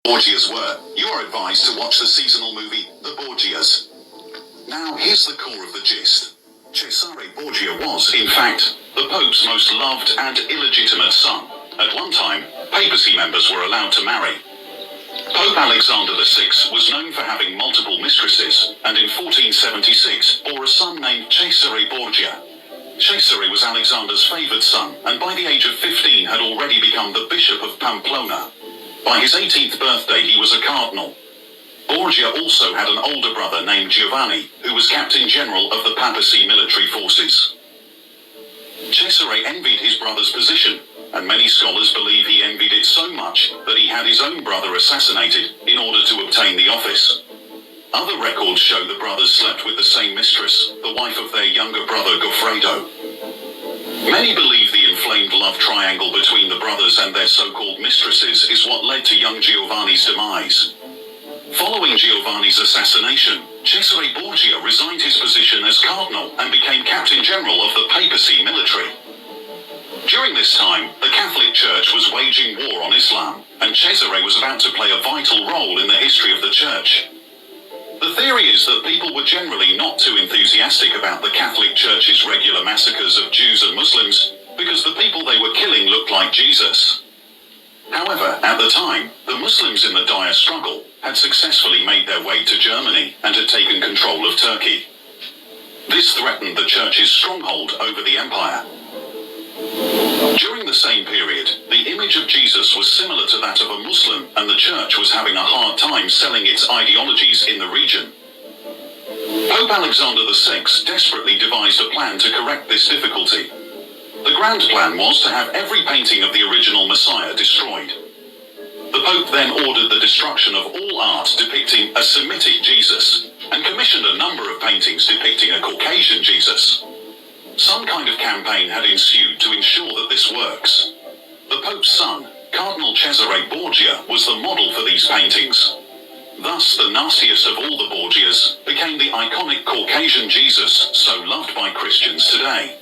Borgias were, you are advised to watch the seasonal movie, The Borgias. Now, here's the core of the gist. Cesare Borgia was, in fact, the Pope's most loved and illegitimate son. At one time, papacy members were allowed to marry. Pope Alexander VI was known for having multiple mistresses, and in 1476 bore a son named Cesare Borgia. Cesare was Alexander's favoured son, and by the age of 15 had already become the Bishop of Pamplona. By his 18th birthday he was a cardinal. Borgia also had an older brother named Giovanni, who was Captain General of the papacy military forces. Cesare envied his brother's position, and many scholars believe he envied it so much that he had his own brother assassinated in order to obtain the office. Other records show the brothers slept with the same mistress, the wife of their younger brother Goffredo. Many believe the inflamed love triangle between the brothers and their so-called mistresses is what led to young Giovanni's demise. Following Giovanni's assassination, Cesare Borgia resigned his position as cardinal and became Captain General of the papacy military. During this time, the Catholic Church was waging war on Islam, and Cesare was about to play a vital role in the history of the Church. The theory is that people were generally not too enthusiastic about the Catholic Church's regular massacres of Jews and Muslims, because the people they were killing looked like Jesus. However, at the time, the Muslims in the dire struggle had successfully made their way to Germany and had taken control of Turkey. This threatened the Church's stronghold over the empire. During the same period, the image of Jesus was similar to that of a Muslim, and the Church was having a hard time selling its ideologies in the region. Pope Alexander VI desperately devised a plan to correct this difficulty. The grand plan was to have every painting of the original Messiah destroyed. The Pope then ordered the destruction of all art depicting a Semitic Jesus, and commissioned a number of paintings depicting a Caucasian Jesus. Some kind of campaign had ensued to ensure that this works. The Pope's son, Cardinal Cesare Borgia, was the model for these paintings. Thus, the nastiest of all the Borgias became the iconic Caucasian Jesus so loved by Christians today.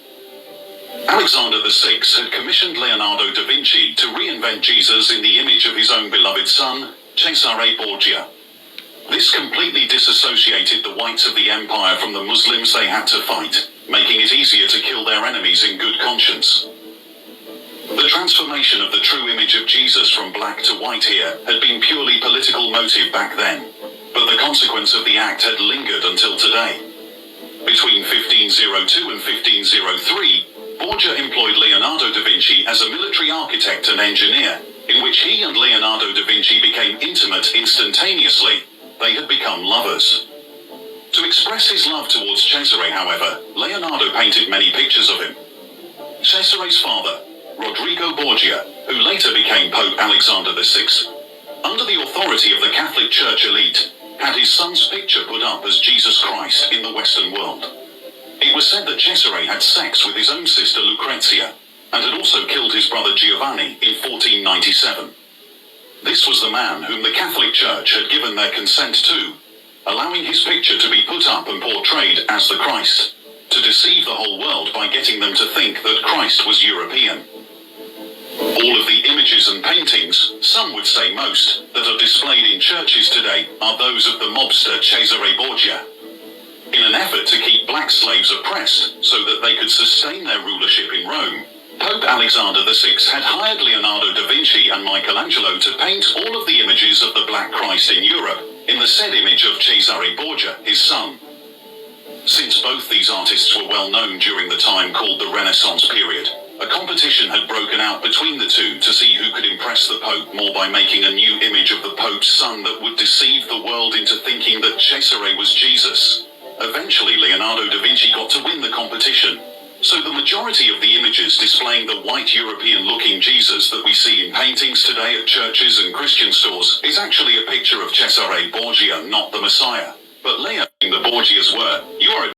Alexander VI had commissioned Leonardo da Vinci to reinvent Jesus in the image of his own beloved son, Cesare Borgia. This completely disassociated the whites of the empire from the Muslims they had to fight, making it easier to kill their enemies in good conscience. The transformation of the true image of Jesus from black to white here had been purely political motive back then, but the consequence of the act had lingered until today. Between 1502 and 1503, Borgia employed Leonardo da Vinci as a military architect and engineer, in which he and Leonardo da Vinci became intimate instantaneously. They had become lovers. To express his love towards Cesare, however, Leonardo painted many pictures of him. Cesare's father, Rodrigo Borgia, who later became Pope Alexander VI, under the authority of the Catholic Church elite, had his son's picture put up as Jesus Christ in the Western world. It was said that Cesare had sex with his own sister Lucrezia, and had also killed his brother Giovanni in 1497. This was the man whom the Catholic Church had given their consent to, allowing his picture to be put up and portrayed as the Christ, to deceive the whole world by getting them to think that Christ was European. All of the images and paintings, some would say most, that are displayed in churches today are those of the mobster Cesare Borgia. In an effort to keep black slaves oppressed so that they could sustain their rulership in Rome, Pope Alexander VI had hired Leonardo da Vinci and Michelangelo to paint all of the images of the Black Christ in Europe, in the said image of Cesare Borgia, his son. Since both these artists were well known during the time called the Renaissance period, a competition had broken out between the two to see who could impress the Pope more by making a new image of the Pope's son that would deceive the world into thinking that Cesare was Jesus. Eventually, Leonardo da Vinci got to win the competition. So the majority of the images displaying the white European-looking Jesus that we see in paintings today at churches and Christian stores is actually a picture of Cesare Borgia, not the Messiah. But Leo, the Borgias were, you are